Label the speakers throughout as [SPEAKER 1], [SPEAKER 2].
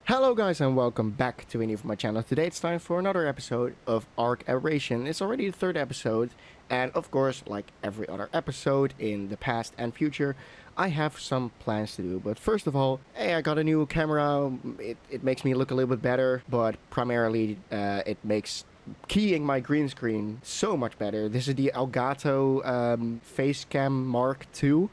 [SPEAKER 1] Hello guys and welcome back to any of my channel. Today it's time for another episode of ARK Aberration. It's already the third episode, and of course, like every other episode in the past and future, I have some plans to do. But first of all, hey, I got a new camera. It makes me look a little bit better, but primarily it makes keying my green screen so much better. This is the Elgato Facecam Mark II,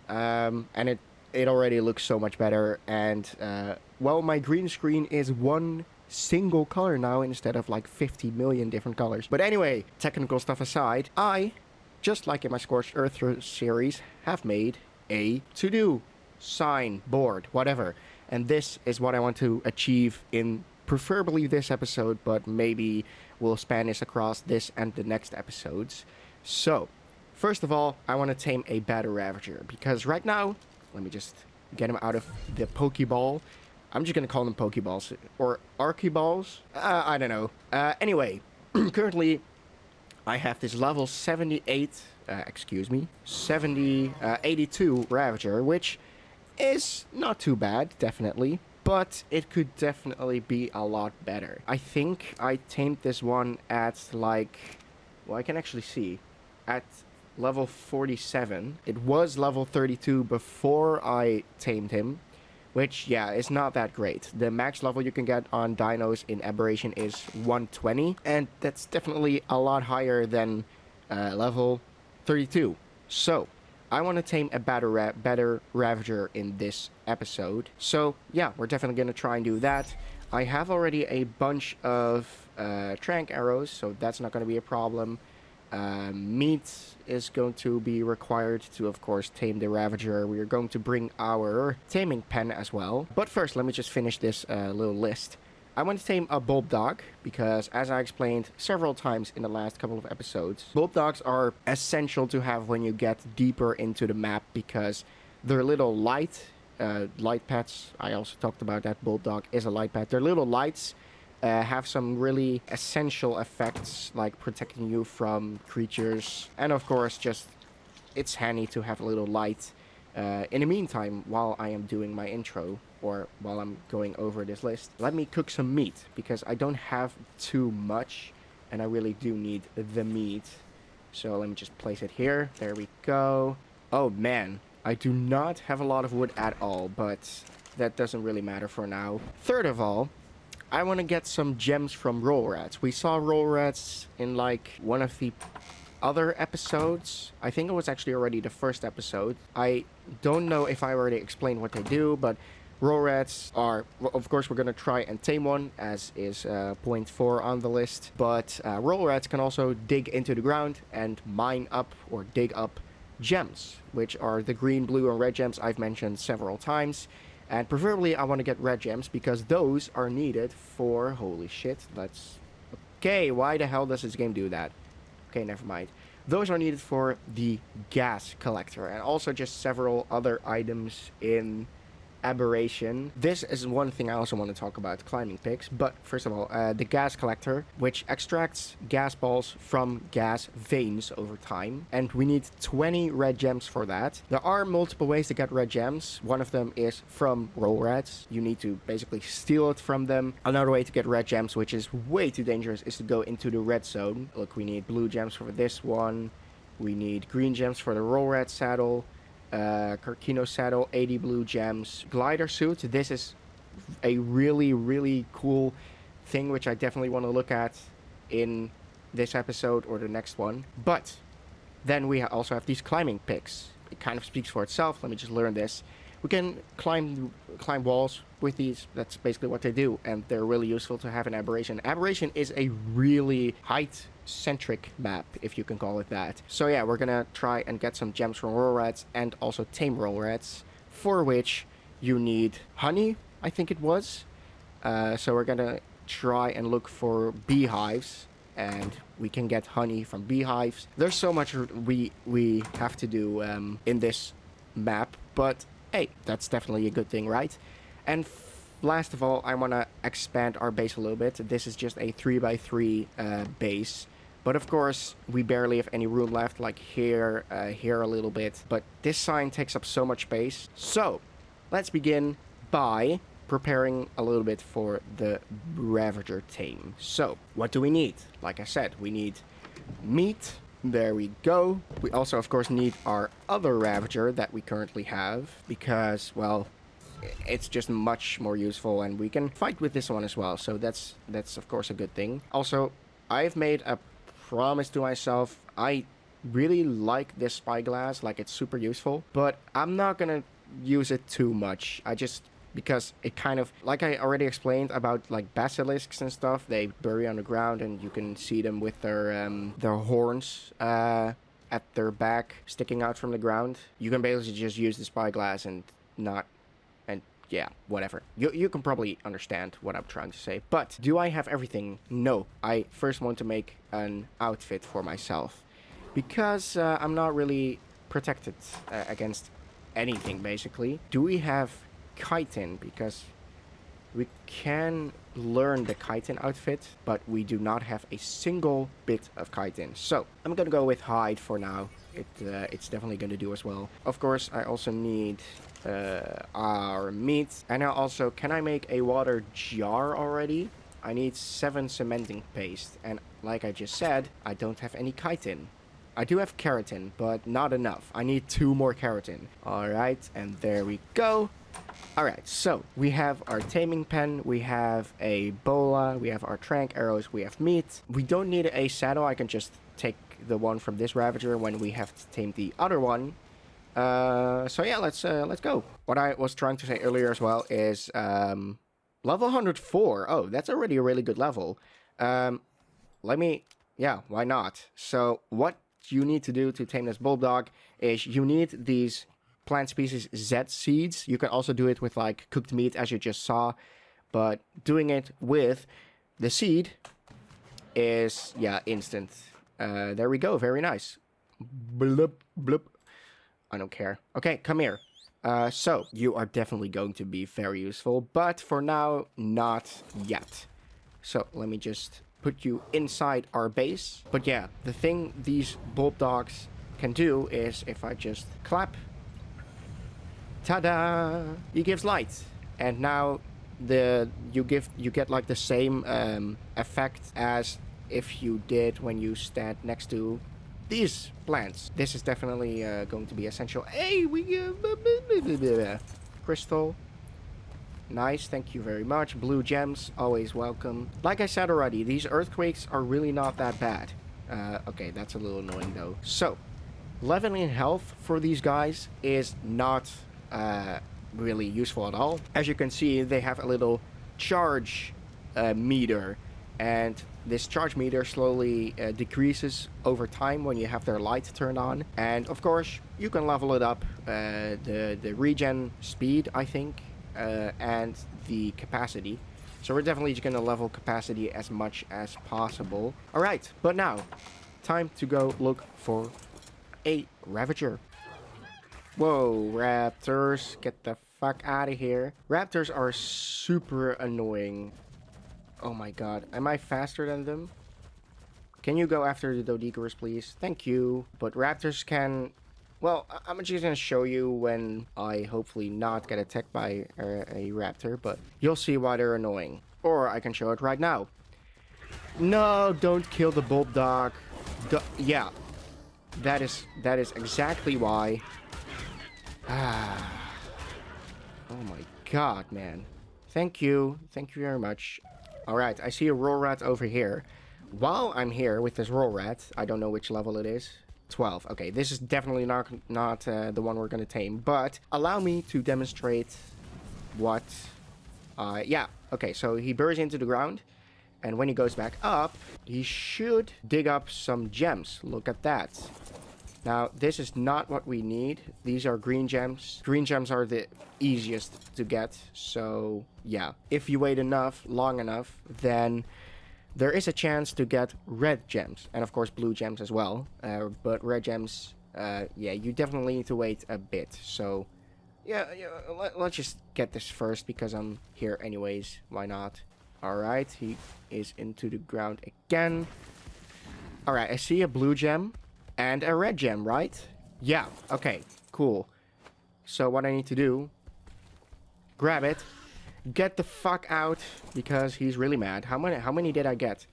[SPEAKER 1] and it already looks so much better. And well, my green screen is one single color now instead of like 50 million different colors. But anyway, technical stuff aside, I, just like in my Scorched Earth series, have made a to-do sign board, whatever. And this is what I want to achieve in preferably this episode, but maybe we'll span this across this and the next episodes. So, first of all, I want to tame a Battle Ravager, because right now, let me just get him out of the Pokeball. I'm just going to call them Pokeballs, or Archeballs. I don't know. Anyway, currently, I have this level 82 Ravager, which is not too bad, definitely. But it could definitely be a lot better. I think I tamed this one at like, well, I can actually see, at level 47. It was level 32 before I tamed him, which, yeah, is not that great. The max level you can get on dinos in Aberration is 120, and that's definitely a lot higher than level 32. So, I want to tame a better Ravager in this episode. So, yeah, we're definitely going to try and do that. I have already a bunch of trank arrows, so that's not going to be a problem. Meat is going to be required to, of course, tame the Ravager. We are going to bring our taming pen as well. But first, let me just finish this little list. I want to tame a Bulb Dog because, as I explained several times in the last couple of episodes, Bulb Dogs are essential to have when you get deeper into the map because they're little light pets. I also talked about that. Bulb Dog is a light pet. They're little lights. Have some really essential effects like protecting you from creatures, and of course just it's handy to have a little light in the meantime while I am doing my intro or while I'm going over this list. Let me cook some meat because I don't have too much and I really do need the meat. So let me just place it here. There we go. Oh man, I do not have a lot of wood at all, but that doesn't really matter for now. Third of all, I want to get some gems from roll rats. We saw roll rats in like one of the other episodes. I think it was actually already the first episode. I don't know if I already explained what they do, but roll rats are, well, of course we're going to try and tame one, as is point 4 on the list. But roll rats can also dig into the ground and mine up or dig up gems, which are the green, blue, and red gems I've mentioned several times. And preferably I want to get red gems because those are needed for... Holy shit, that's... Okay, why the hell does this game do that? Okay, never mind. Those are needed for the gas collector and also just several other items in Aberration. This is one thing I also want to talk about, climbing picks. But first of all, the gas collector, which extracts gas balls from gas veins over time. And we need 20 red gems for that. There are multiple ways to get red gems. One of them is from roll rats. You need to basically steal it from them. Another way to get red gems, which is way too dangerous, is to go into the red zone. Look, we need blue gems for this one. We need green gems for the roll rat saddle. Carkino saddle, 80 blue gems. Glider suit, this is a really cool thing which I definitely want to look at in this episode or the next one. But then we also have these climbing picks. It kind of speaks for itself. Let me just learn this. We can climb walls with these. That's basically what they do, and they're really useful to have in Aberration. Aberration is a really height-centric map, if you can call it that. So yeah, we're gonna try and get some gems from roll rats and also tame roll rats, for which you need honey, I think it was. So we're gonna try and look for beehives, and we can get honey from beehives. There's so much we have to do in this map, but hey, that's definitely a good thing, right? And last of all, I want to expand our base a little bit. This is just a 3x3 base. But of course, we barely have any room left, like here a little bit. But this sign takes up so much space. So, let's begin by preparing a little bit for the Ravager tame. So, what do we need? Like I said, we need meat. There we go. We also, of course, need our other Ravager that we currently have because, well, it's just much more useful and we can fight with this one as well. So that's of course a good thing. Also, I've made a promise to myself. I really like this spyglass, like it's super useful, but I'm not gonna use it too much. Because it kind of, like I already explained about like basilisks and stuff, they bury on the ground and you can see them with their horns at their back sticking out from the ground. You can basically just use the spyglass and yeah, whatever. You can probably understand what I'm trying to say. But do I have everything? No. I first want to make an outfit for myself because I'm not really protected against anything basically. Do we have chitin? Because we can learn the chitin outfit, but we do not have a single bit of chitin. So I'm gonna go with hide for now. It's definitely gonna do as well. Of course, I also need our meat. And now also, can I make a water jar already? I need 7 cementing paste. And like I just said, I don't have any chitin. I do have keratin, but not enough. I need 2 more keratin. Alright, and there we go. Alright, so we have our taming pen, we have a bola, we have our trank arrows, we have meat. We don't need a saddle. I can just take the one from this Ravager when we have to tame the other one. So yeah, let's go. What I was trying to say earlier as well is level 104. Oh, that's already a really good level. Yeah, why not? So what you need to do to tame this bulldog is you need these plant species Z seeds. You can also do it with like cooked meat as you just saw, but doing it with the seed is, yeah, instant. There we go, very nice. Bloop, bloop. I don't care. Okay, come here. So, you are definitely going to be very useful, but for now, not yet. So, let me just put you inside our base. But yeah, the thing these bulb dogs can do is if I just clap, ta-da! He gives light. And now you get like the same effect as if you did when you stand next to these plants. This is definitely going to be essential. Hey, we crystal. Nice, thank you very much. Blue gems, always welcome. Like I said already, these earthquakes are really not that bad. Okay, that's a little annoying though. So, leveling health for these guys is not really useful at all. As you can see, they have a little charge meter. And this charge meter slowly decreases over time when you have their light turned on. And of course, you can level it up, the regen speed, I think, and the capacity. So we're definitely just going to level capacity as much as possible. Alright, but now, time to go look for a Ravager. Whoa, raptors, get the fuck out of here. Raptors are super annoying. Oh my god, am I faster than them? Can you go after the Dodicarus, please? Thank you. But raptors can... Well, I'm just gonna show you when I hopefully not get attacked by a raptor, but you'll see why they're annoying. Or I can show it right now. No, don't kill the bulb dog. Yeah, that is exactly why. Oh my god, man. Thank you very much. Alright, I see a roll rat over here. While I'm here with this roll rat, I don't know which level it is. 12. Okay, this is definitely not the one we're gonna tame, but allow me to demonstrate what... yeah, okay, so he buries into the ground, and when he goes back up, he should dig up some gems. Look at that. Now, this is not what we need. These are green gems. Green gems are the easiest to get, so yeah. If you wait long enough, then there is a chance to get red gems. And of course, blue gems as well. But red gems, yeah, you definitely need to wait a bit. So, yeah, let's just get this first because I'm here anyways. Why not? Alright, he is into the ground again. Alright, I see a blue gem. And a red gem, right? Yeah, okay, cool. So what I need to do, grab it, Get the fuck out, because he's really mad. How many did I get?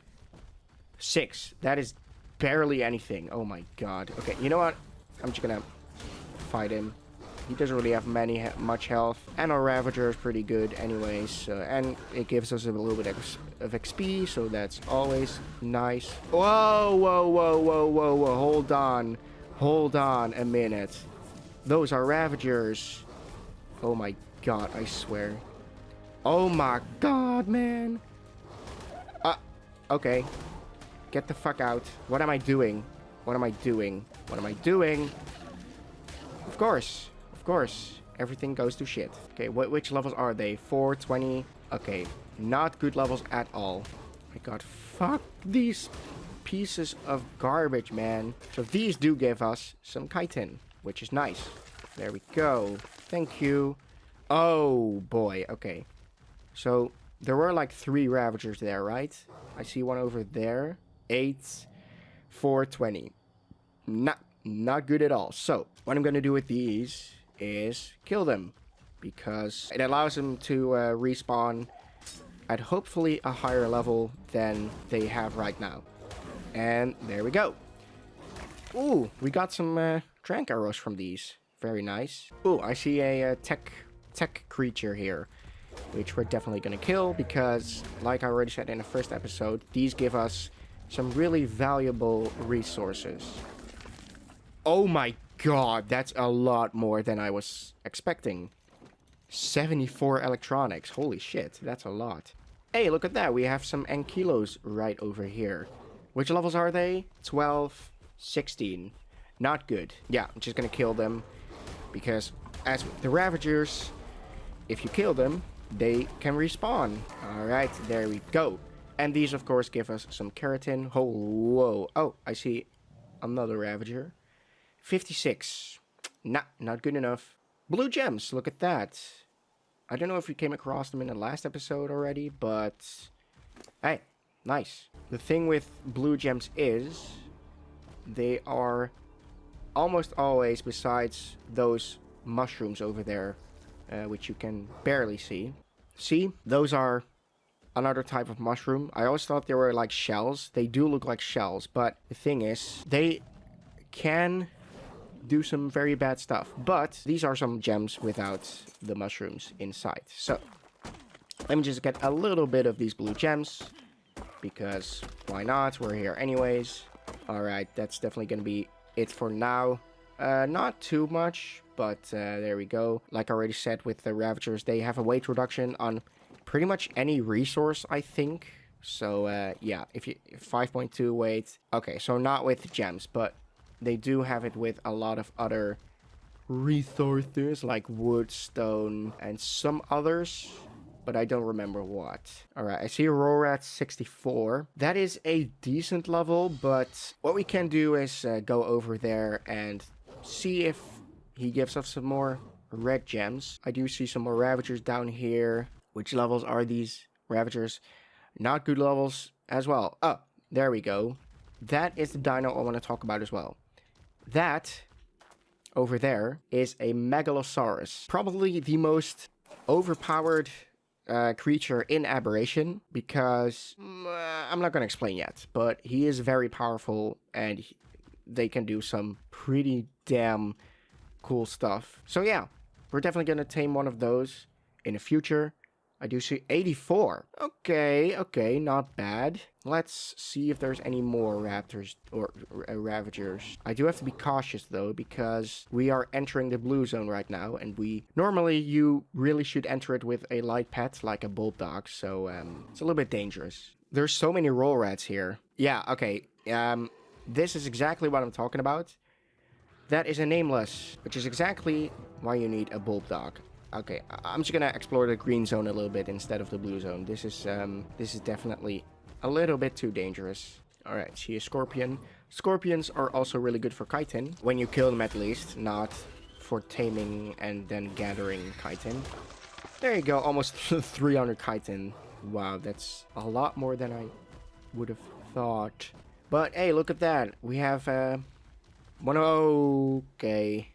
[SPEAKER 1] 6. That is barely anything. Oh my god. Okay, you know what? I'm just gonna fight him. He doesn't really have much health, and our Ravager is pretty good anyways, and it gives us a little bit of XP, so that's always nice. Whoa, whoa, whoa, whoa, whoa, whoa, hold on a minute. Those are Ravagers. Oh my god, I swear. Oh my god, man. Okay. Get the fuck out. What am I doing? What am I doing? What am I doing? Of course. Of course. Everything goes to shit. Okay, which levels are they? 4, 20. Okay, not good levels at all. My god, fuck these pieces of garbage, man. So these do give us some chitin, which is nice. There we go. Thank you. Oh, boy. Okay. So there were like 3 Ravagers there, right? I see one over there. 8, 4, 20. Not good at all. So what I'm going to do with these is kill them, because it allows them to respawn at hopefully a higher level than they have right now. And there we go. Ooh, we got some trank arrows from these. Very nice. Ooh, I see a tech creature here, which we're definitely gonna kill, because like I already said in the first episode, these give us some really valuable resources. Oh my god, that's a lot more than I was expecting. 74 electronics. Holy shit, that's a lot. Hey, look at that. We have some ankylos right over here. Which levels are they? 12, 16. Not good. Yeah, I'm just gonna kill them, because as with the Ravagers, if you kill them, they can respawn. Alright, there we go. And these, of course, give us some keratin. Oh, whoa. Oh, I see another Ravager. 56. Not good enough. Blue gems, look at that. I don't know if we came across them in the last episode already, but hey, nice. The thing with blue gems is they are almost always, besides those mushrooms over there, which you can barely see. See, those are another type of mushroom. I always thought they were like shells. They do look like shells, but the thing is, they can do some very bad stuff. But these are some gems without the mushrooms inside. So let me just get a little bit of these blue gems, because why not? We're here anyways. Alright, that's definitely gonna be it for now. Not too much, but there we go. Like I already said, with the Ravagers, they have a weight reduction on pretty much any resource, I think. So yeah, if you 5.2 weight. Okay, so not with gems, but they do have it with a lot of other resources like wood, stone, and some others, but I don't remember what. Alright, I see Aurora 64. That is a decent level, but what we can do is go over there and see if he gives us some more red gems. I do see some more Ravagers down here. Which levels are these Ravagers? Not good levels as well. Oh, there we go. That is the dino I want to talk about as well. That over there is a Megalosaurus. Probably the most overpowered creature in Aberration, because I'm not going to explain yet, but he is very powerful, and they can do some pretty damn cool stuff. So yeah, we're definitely going to tame one of those in the future. I do see 84. Okay, not bad. Let's see if there's any more raptors or Ravagers. I do have to be cautious though, because we are entering the blue zone right now, and normally you really should enter it with a light pet like a bulldog, so it's a little bit dangerous. There's so many roll rats here. Yeah, okay. This is exactly what I'm talking about. That is a nameless, which is exactly why you need a bulldog. Okay, I'm just gonna explore the green zone a little bit instead of the blue zone. This is definitely a little bit too dangerous. Alright, see a scorpion. Scorpions are also really good for chitin, when you kill them at least, not for taming and then gathering chitin. There you go, almost 300 chitin. Wow, that's a lot more than I would have thought. But hey, look at that. We have one. Okay.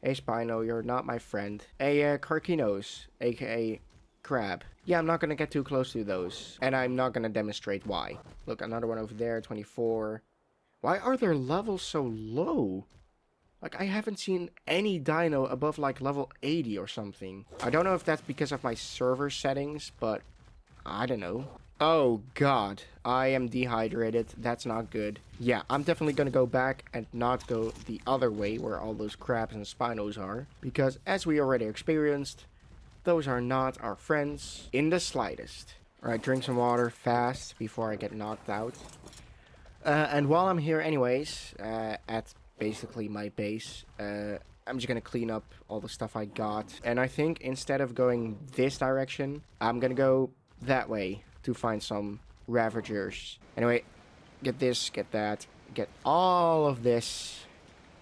[SPEAKER 1] Hey Spino, you're not my friend. A Carcinos, aka crab. Yeah, I'm not gonna get too close to those. And I'm not gonna demonstrate why. Look, another one over there, 24. Why are their levels so low? Like, I haven't seen any dino above, like, level 80 or something. I don't know if that's because of my server settings, but I don't know. Oh, God. I am dehydrated. That's not good. Yeah, I'm definitely gonna go back and not go the other way where all those crabs and spinos are. Because, as we already experienced, those are not our friends in the slightest. Alright, drink some water fast before I get knocked out. And while I'm here anyways, at basically my base, I'm just gonna clean up all the stuff I got. And I think instead of going this direction, I'm gonna go that way to find some Ravagers. Anyway, get this, get that, get all of this,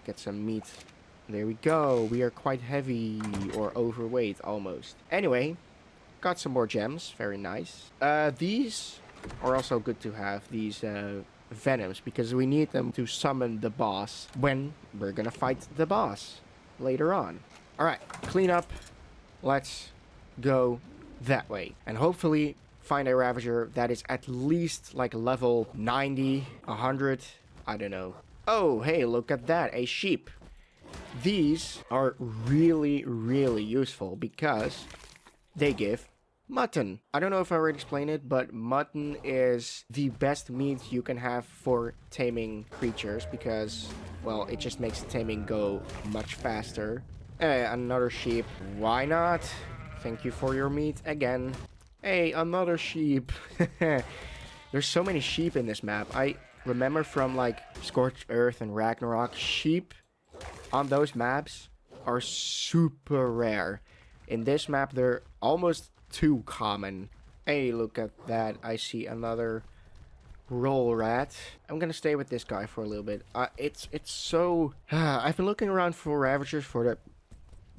[SPEAKER 1] get some meat. There we go. We are quite heavy or overweight almost. Anyway, got some more gems. Very nice. These are also good to have, these venoms, because we need them to summon the boss when we're gonna fight the boss later on. Alright, clean up. Let's go that way. And hopefully find a Ravager that is at least like level 90, 100. I don't know. Oh, hey, look at that. A sheep. These are really, really useful because they give mutton. I don't know if I already explained it, but mutton is the best meat you can have for taming creatures because, well, it just makes the taming go much faster. Another sheep. Why not? Thank you for your meat again. Hey, another sheep. There's so many sheep in this map. I remember from like Scorched Earth and Ragnarok, sheep on those maps are super rare. In this map, they're almost too common. Hey, look at that. I see another roll rat. I'm gonna stay with this guy for a little bit. It's so... I've been looking around for Ravagers for the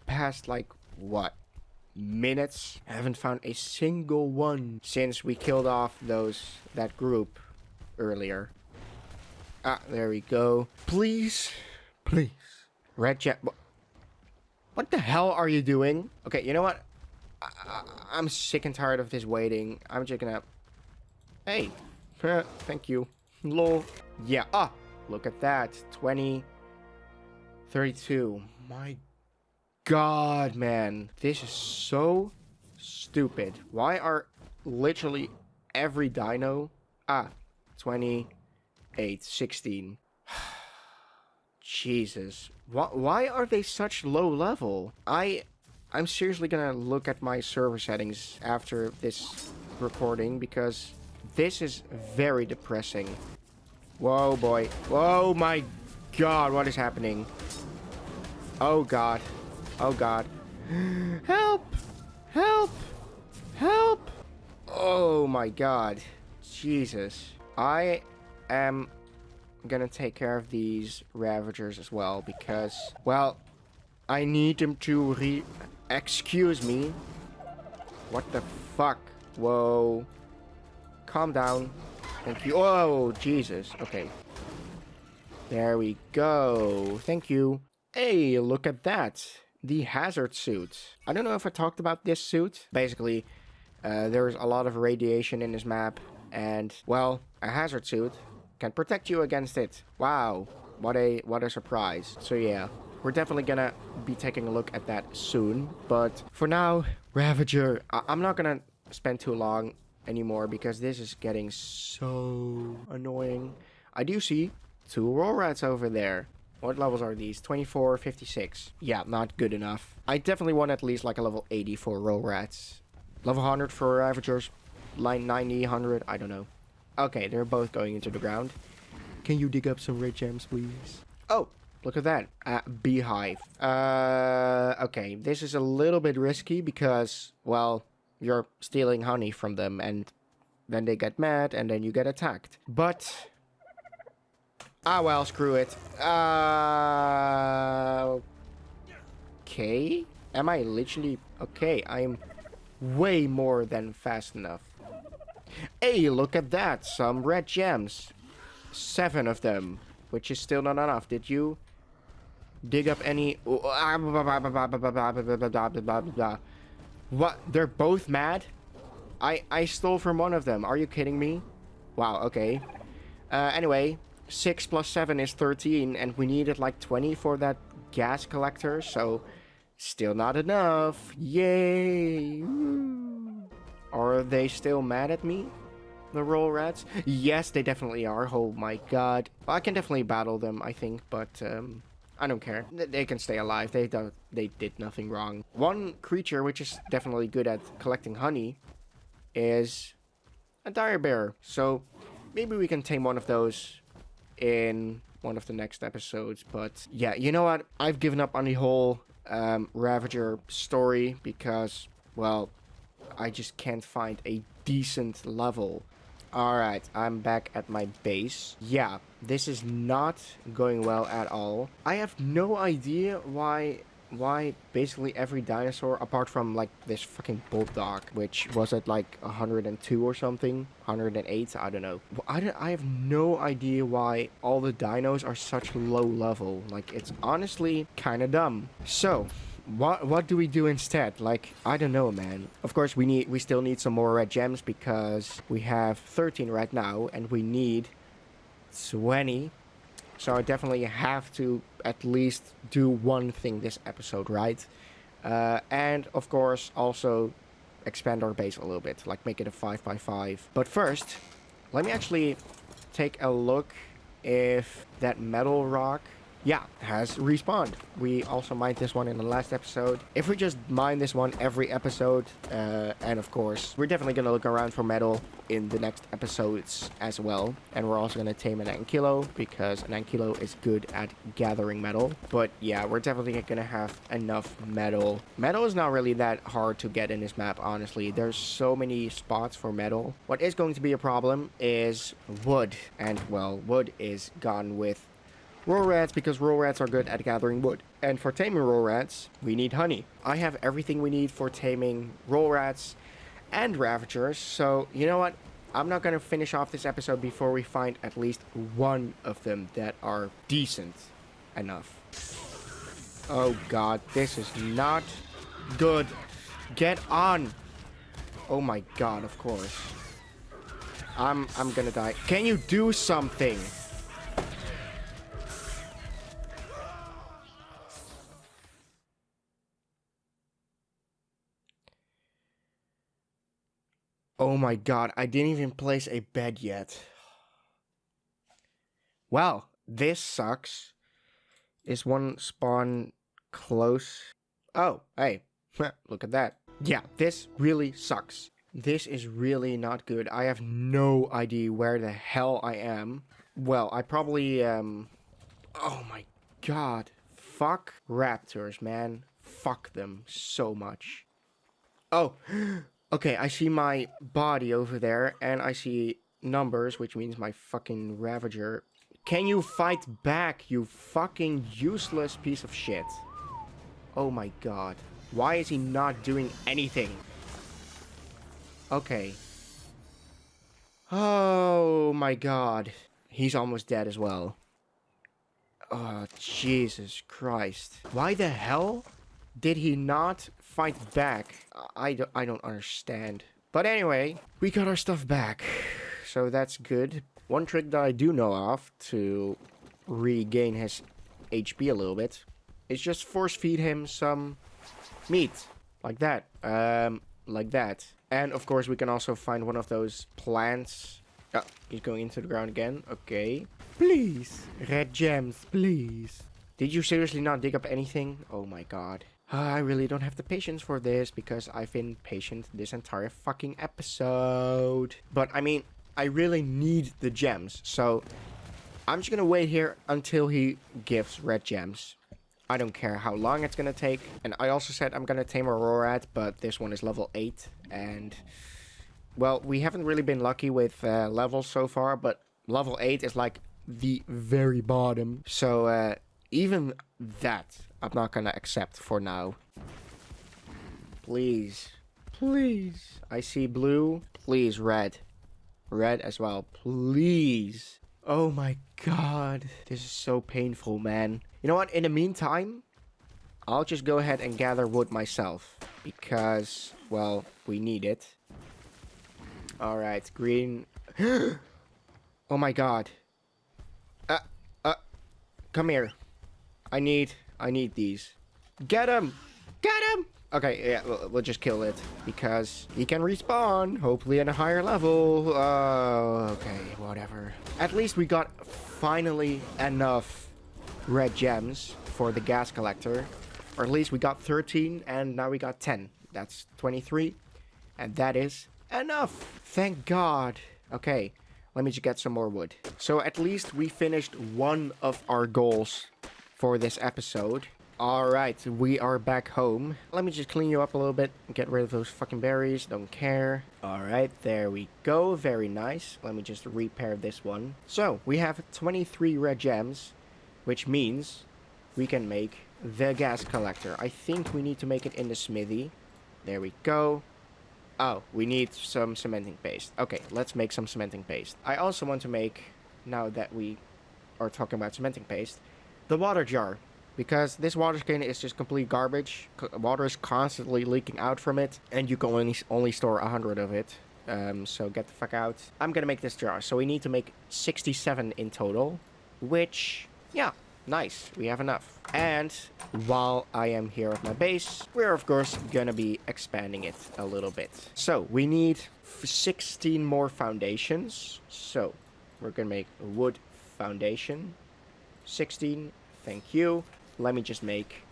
[SPEAKER 1] past, like, what? Minutes. I haven't found a single one since we killed off that group earlier. There we go. Please. Please. Red jet. What the hell are you doing? Okay, you know what? I'm sick and tired of this waiting. I'm just gonna... Hey. Thank you. Lol. Yeah. Look at that. 20. 32. My God, man. This is so stupid. Why are literally every dino... 28. 16. Jesus. Why are they such low level? I'm seriously gonna look at my server settings after this recording because this is very depressing. Whoa, boy. Whoa, my God. What is happening? Oh, God. Oh, God. Help! Help! Help! Oh, my God. Jesus. I am gonna take care of these Ravagers as well because, well, I need them to excuse me. What the fuck? Whoa. Calm down. Thank you. Oh, Jesus. Okay. There we go. Thank you. Hey, look at that. The hazard suit. I don't know if I talked about this suit. Basically, there's a lot of radiation in this map. And, well, a hazard suit can protect you against it. Wow. What a surprise. So, yeah. We're definitely gonna be taking a look at that soon. But for now, Ravager. I'm not gonna spend too long anymore because this is getting so annoying. I do see 2 roll rats over there. What levels are these? 24, 56. Yeah, not good enough. I definitely want at least like a level 80 for roll rats. Level 100 for Ravagers. Line 90, 100. I don't know. Okay, they're both going into the ground. Can you dig up some red gems, please? Oh, look at that. Beehive. Okay, this is a little bit risky because, well, you're stealing honey from them and then they get mad and then you get attacked. But... well, screw it. Okay. Am I literally... Okay, I'm way more than fast enough. Hey, look at that. Some red gems. 7 of them. Which is still not enough. Did you dig up any... What? They're both mad? I stole from one of them. Are you kidding me? Wow, okay. Anyway, 6 plus 7 is 13, and we needed like 20 for that gas collector, so still not enough. Yay! Woo. Are they still mad at me? The roll rats? Yes, they definitely are. Oh my god. Well, I can definitely battle them, I think, but I don't care. They can stay alive. They did nothing wrong. One creature which is definitely good at collecting honey is a dire bear. So maybe we can tame one of those in one of the next episodes. But yeah, you know what? I've given up on the whole Ravager story because, well, I just can't find a decent level. Alright, I'm back at my base. Yeah, this is not going well at all. I have no idea why basically every dinosaur, apart from like this fucking bulldog, which was at like 102 or something, 108, I don't know. I have no idea why all the dinos are such low level. Like, it's honestly kind of dumb. So what do we do instead? Like, I don't know, man. Of course, we still need some more red gems because we have 13 right now and we need 20. So I definitely have to at least do one thing this episode, right? And of course also expand our base a little bit, like make it a 5x5. But first, let me actually take a look if that metal rock, yeah, has respawned. We also mined this one in the last episode. If we just mine this one every episode, and of course, we're definitely going to look around for metal in the next episodes as well. And we're also going to tame an Ankilo because an Ankilo is good at gathering metal. But yeah, we're definitely going to have enough metal. Metal is not really that hard to get in this map, honestly. There's so many spots for metal. What is going to be a problem is wood. And, well, wood is gone with roll rats because roll rats are good at gathering wood. And for taming roll rats, we need honey. I have everything we need for taming roll rats and ravagers. So, you know what? I'm not going to finish off this episode before we find at least one of them that are decent enough. Oh god, this is not good. Get on. Oh my god, of course. I'm gonna die. Can you do something? Oh my god, I didn't even place a bed yet. Well, this sucks. Is one spawn close? Oh, hey, look at that. Yeah, this really sucks. This is really not good. I have no idea where the hell I am. Well, I probably, oh my god. Fuck raptors, man. Fuck them so much. Oh, okay, I see my body over there, and I see numbers, which means my fucking Ravager. Can you fight back, you fucking useless piece of shit? Oh my god. Why is he not doing anything? Okay. Oh my god. He's almost dead as well. Oh, Jesus Christ. Why the hell did he not fight back? I don't understand. But anyway, we got our stuff back. So that's good. One trick that I do know of to regain his HP a little bit is just force feed him some meat. Like that. Like that. And of course we can also find one of those plants. Oh, he's going into the ground again. Okay. Please. Red gems, please. Did you seriously not dig up anything? Oh my god. I really don't have the patience for this because I've been patient this entire fucking episode. But I mean, I really need the gems. So I'm just gonna wait here until he gives red gems. I don't care how long it's gonna take. And I also said I'm gonna tame a Rorat, but this one is level 8. And, well, we haven't really been lucky with levels so far, but level 8 is like the very bottom. So even that I'm not gonna accept for now. Please. Please. I see blue. Please, red. Red as well. Please. Oh my god. This is so painful, man. You know what? In the meantime, I'll just go ahead and gather wood myself. Because, well, we need it. Alright, green. Oh my god. Uh, uh, come here. I need these. Get him! Get him! Okay, yeah, we'll just kill it. Because he can respawn, hopefully at a higher level. Okay, whatever. At least we got finally enough red gems for the gas collector. Or at least we got 13 and now we got 10. That's 23. And that is enough. Thank God. Okay, let me just get some more wood. So at least we finished one of our goals for this episode. Alright, we are back home. Let me just clean you up a little bit. Get rid of those fucking berries. Don't care. Alright, there we go. Very nice. Let me just repair this one. So, we have 23 red gems, which means we can make the gas collector. I think we need to make it in the smithy. There we go. Oh, we need some cementing paste. Okay, let's make some cementing paste. I also want to make, now that we are talking about cementing paste, the water jar. Because this water skin is just complete garbage. Water is constantly leaking out from it. And you can only store 100 of it. So get the fuck out. I'm gonna make this jar. So we need to make 67 in total. Which, yeah, nice. We have enough. And while I am here at my base, we're of course gonna be expanding it a little bit. So we need 16 more foundations. So we're gonna make a wood foundation. 16, thank you. Let me just make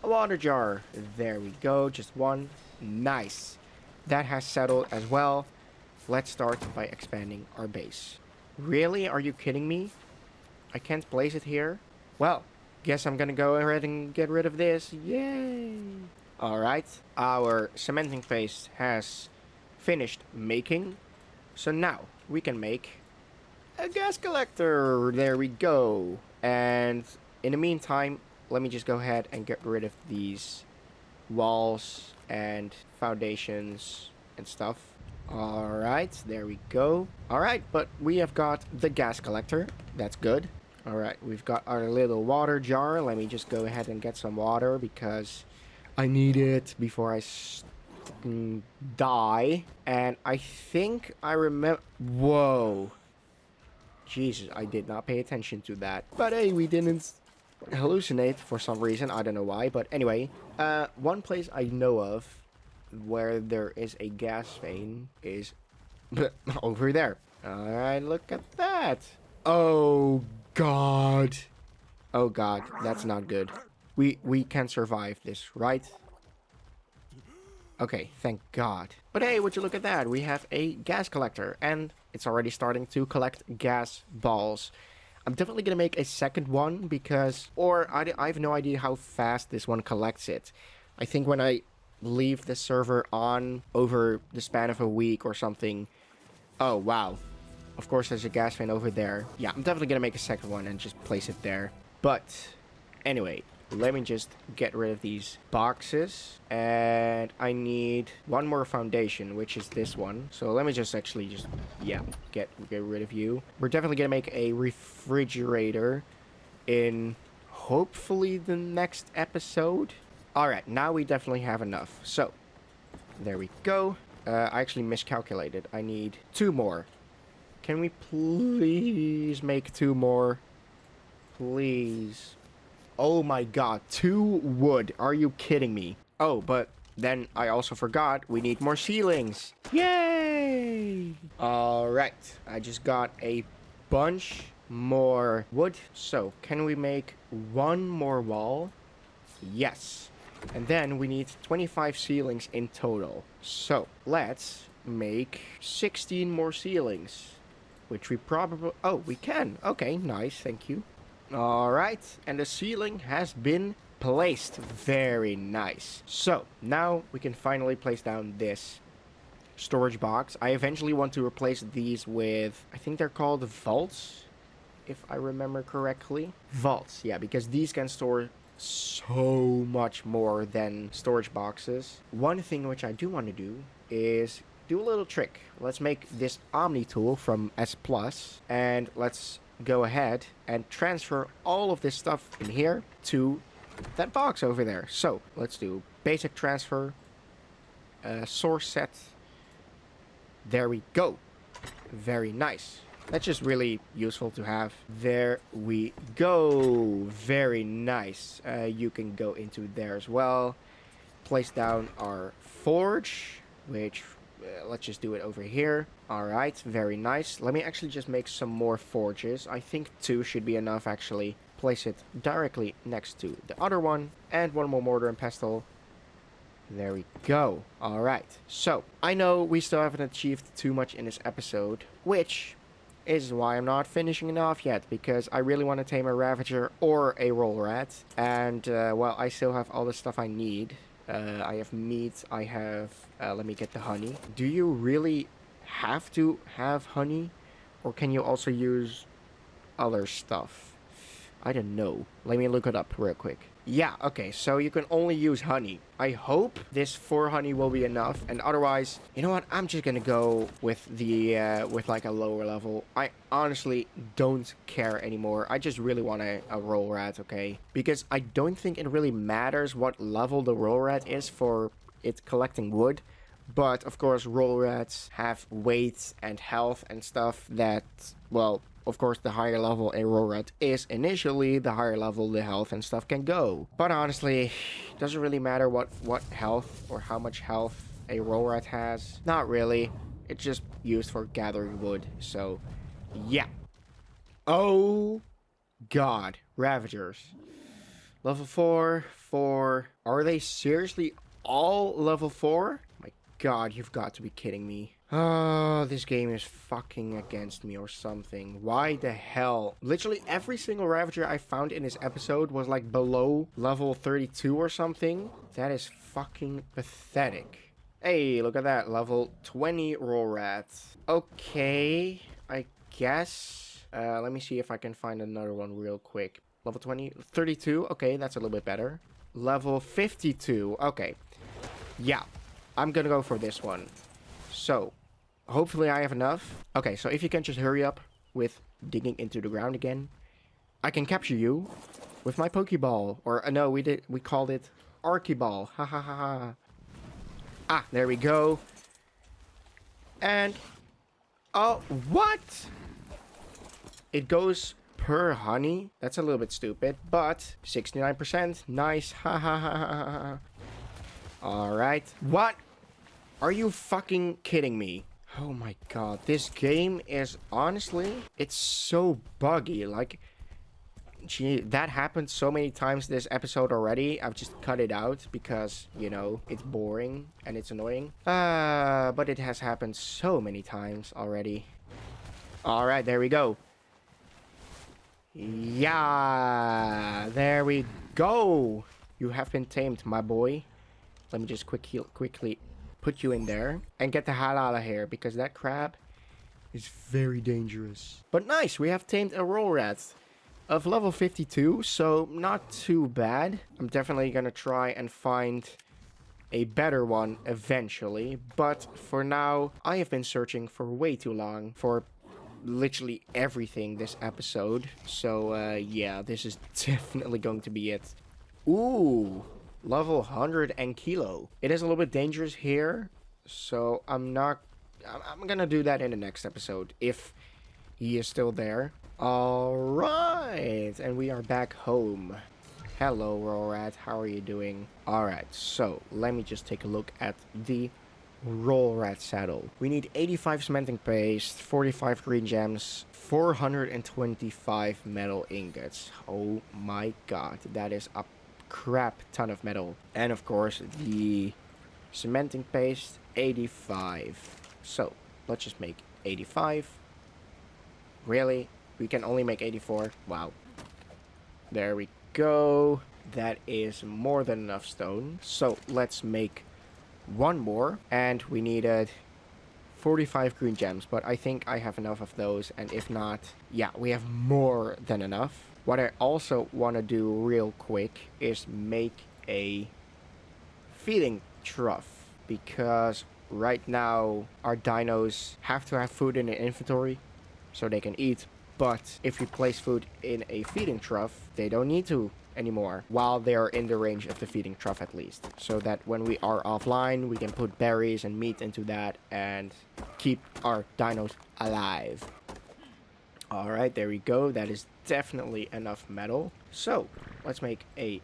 [SPEAKER 1] a water jar. There we go, just one. Nice. That has settled as well. Let's start by expanding our base. Really? Are you kidding me? I can't place it here? Well, guess I'm gonna go ahead and get rid of this. Yay! Alright, our cementing paste has finished making. So now we can make a gas collector. There we go. And in the meantime, let me just go ahead and get rid of these walls and foundations and stuff. Alright, there we go. Alright, but we have got the gas collector. That's good. Alright, we've got our little water jar. Let me just go ahead and get some water because I need it before I die. And I think I remember... Whoa. Jesus, I did not pay attention to that. But hey, we didn't hallucinate for some reason. I don't know why. But anyway, one place I know of where there is a gas vein is over there. Alright, look at that. Oh, God. Oh, God. That's not good. We can survive this, right? Okay, thank God. But hey, would you look at that? We have a gas collector, and it's already starting to collect gas balls. I'm definitely going to make a second one because... Or, I have no idea how fast this one collects it. I think when I leave the server on over the span of a week or something... Oh, wow. Of course, there's a gas fan over there. Yeah, I'm definitely going to make a second one and just place it there. But, anyway... Let me just get rid of these boxes. And I need one more foundation, which is this one. So let me just actually yeah, get rid of you. We're definitely going to make a refrigerator in hopefully the next episode. Alright, now we definitely have enough. So, there we go. I actually miscalculated. I need 2 more. Can we please make 2 more? Please. Oh my God, 2 wood. Are you kidding me? Oh, but then I also forgot we need more ceilings. Yay! Alright, I just got a bunch more wood. So, can we make 1 more wall? Yes. And then we need 25 ceilings in total. So, let's make 16 more ceilings. Which we probably... Oh, we can. Okay, nice. Thank you. Alright, and the ceiling has been placed. Very nice. So, now we can finally place down this storage box. I eventually want to replace these with, I think they're called vaults, if I remember correctly. Vaults, yeah, because these can store so much more than storage boxes. One thing which I do want to do is do a little trick. Let's make this Omni tool from S+, and let's go ahead and transfer all of this stuff in here to that box over there. So let's do basic transfer. source set. There we go. Very nice. That's just really useful to have. There we go. Very nice. You can go into there as well. Place down our forge, which let's just do it over here. All right, very nice. Let me actually just make some more forges. I think 2 should be enough, actually. Place it directly next to the other one. And one more mortar and pestle. There we go. All right. So, I know we still haven't achieved too much in this episode, which is why I'm not finishing it off yet, because I really want to tame a Ravager or a Roll Rat. And, well, I still have all the stuff I need. I have meat, I have... let me get the honey. Do you really have to have honey? Or can you also use other stuff? I don't know. Let me look it up real quick. Yeah, okay, so you can only use honey. I hope this 4 honey will be enough, and otherwise, you know what? I'm just gonna go with the, with like a lower level. I honestly don't care anymore. I just really want a roll rat, okay? Because I don't think it really matters what level the roll rat is for it collecting wood. But, of course, roll rats have weight and health and stuff that, well... Of course, the higher level a roll rat is initially, the higher level the health and stuff can go. But honestly, it doesn't really matter what health or how much health a roll rat has. Not really. It's just used for gathering wood. So, yeah. Oh, God. Ravagers. Level 4, 4. Are they seriously all level 4? My God, you've got to be kidding me. Oh, this game is fucking against me or something. Why the hell? Literally every single Ravager I found in this episode was like below level 32 or something. That is fucking pathetic. Hey, look at that. Level 20 roll rats. Okay, I guess. Let me see if I can find another one real quick. Level 20, 32. Okay, that's a little bit better. Level 52. Okay. Yeah, I'm gonna go for this one. So, hopefully I have enough. Okay, so if you can just hurry up with digging into the ground again. I can capture you with my Pokeball. Or, no, we called it Arkyball. Ha ha ha ha. Ah, there we go. And, oh, what? It goes per honey. That's a little bit stupid, but 69%. Nice. Ha ha ha ha ha. Alright. What? Are you fucking kidding me? Oh my God, this game is honestly, it's so buggy. Like, gee, that happened so many times this episode already. I've just cut it out because, you know, it's boring and it's annoying. But it has happened so many times already. Alright, there we go. Yeah, there we go. You have been tamed, my boy. Let me just quickly put you in there and get the hell out of here, because that crab is very dangerous. But nice, we have tamed a roll rat of level 52, so not too bad. I'm definitely gonna try and find a better one eventually, but for now I have been searching for way too long for literally everything this episode. So yeah, this is definitely going to be it. Ooh, level 100 and kilo. It is a little bit dangerous here, so I'm gonna do that in the next episode if he is still there. All right, and we are back home. Hello, Roll Rat, how are you doing? All right, so let me just take a look at the Roll Rat saddle. We need 85 cementing paste, 45 green gems, 425 metal ingots. Oh my God, that is a crap ton of metal. And of course the cementing paste, 85. So let's just make 85. Really? We can only make 84? Wow. There we go. That is more than enough stone. So let's make one more, and we needed 45 green gems, but I think I have enough of those, and if not, yeah, we have more than enough. What I also want to do real quick is make a feeding trough, because right now our dinos have to have food in their inventory so they can eat, but if we place food in a feeding trough, they don't need to anymore while they're in the range of the feeding trough at least. So that when we are offline, we can put berries and meat into that and keep our dinos alive. Alright, there we go. That is definitely enough metal. So, let's make a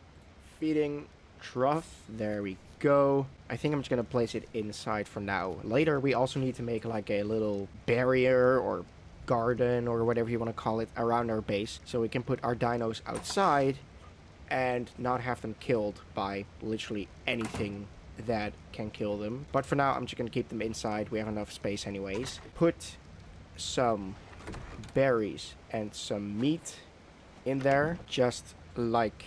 [SPEAKER 1] feeding trough. There we go. I think I'm just gonna place it inside for now. Later, we also need to make like a little barrier or garden or whatever you want to call it around our base, so we can put our dinos outside and not have them killed by literally anything that can kill them. But for now, I'm just gonna keep them inside. We have enough space anyways. Put some berries and some meat in there, just like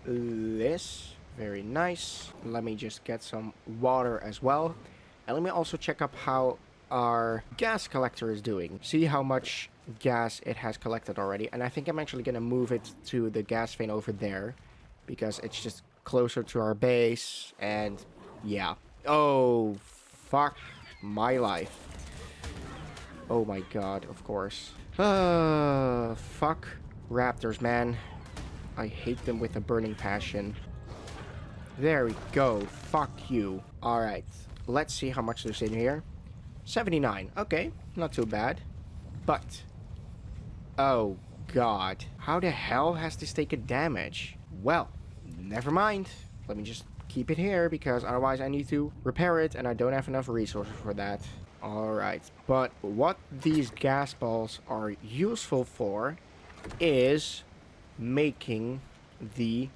[SPEAKER 1] this. Very nice. Let me just get some water as well, and let me also check up how our gas collector is doing. See how much gas it has collected already, and I think I'm actually gonna move it to the gas vein over there because it's just closer to our base. And yeah, oh fuck my life. Oh my god, of course. Fuck raptors, man. I hate them with a burning passion. There we go. Fuck you. Alright, let's see how much there's in here. 79. Okay, not too bad. But, oh god. How the hell has this taken damage? Well, never mind. Let me just keep it here because otherwise I need to repair it and I don't have enough resources for that. Alright, but what these gas balls are useful for is making the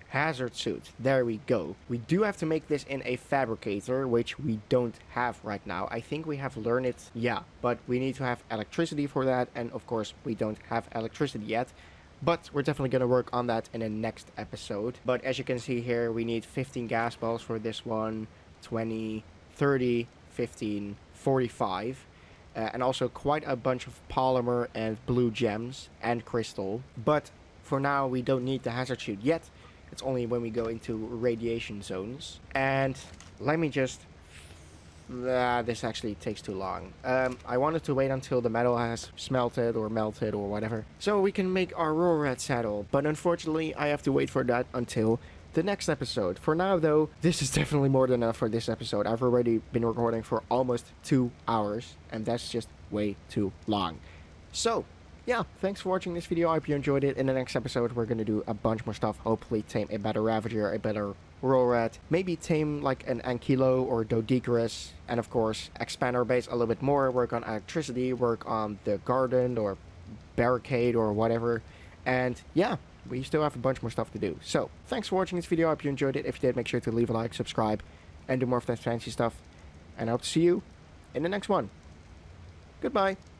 [SPEAKER 1] hazard suit. There we go. We do have to make this in a fabricator, which we don't have right now. I think we have learned it, yeah, but we need to have electricity for that, and of course we don't have electricity yet. But we're definitely going to work on that in the next episode. But as you can see here, we need 15 gas balls for this one, 20, 30, 15, 45. And also quite a bunch of polymer and blue gems and crystal. But for now, we don't need the hazard suit yet. It's only when we go into radiation zones. And let me just... this actually takes too long. I wanted to wait until the metal has smelted or melted or whatever, so we can make our raw red saddle. But unfortunately, I have to wait for that until the next episode. For now, though, this is definitely more than enough for this episode. I've already been recording for almost 2 hours, and that's just way too long. So, yeah, thanks for watching this video. I hope you enjoyed it. In the next episode, we're going to do a bunch more stuff. Hopefully tame a better Ravager, a better Rural Rat, maybe tame like an Ankylo or Doedicurus, and of course expand our base a little bit more, work on electricity, work on the garden or barricade or whatever. And yeah, we still have a bunch more stuff to do. So thanks for watching this video. I hope you enjoyed it. If you did, make sure to leave a like, subscribe, and do more of that fancy stuff. And I hope to see you in the next one. Goodbye.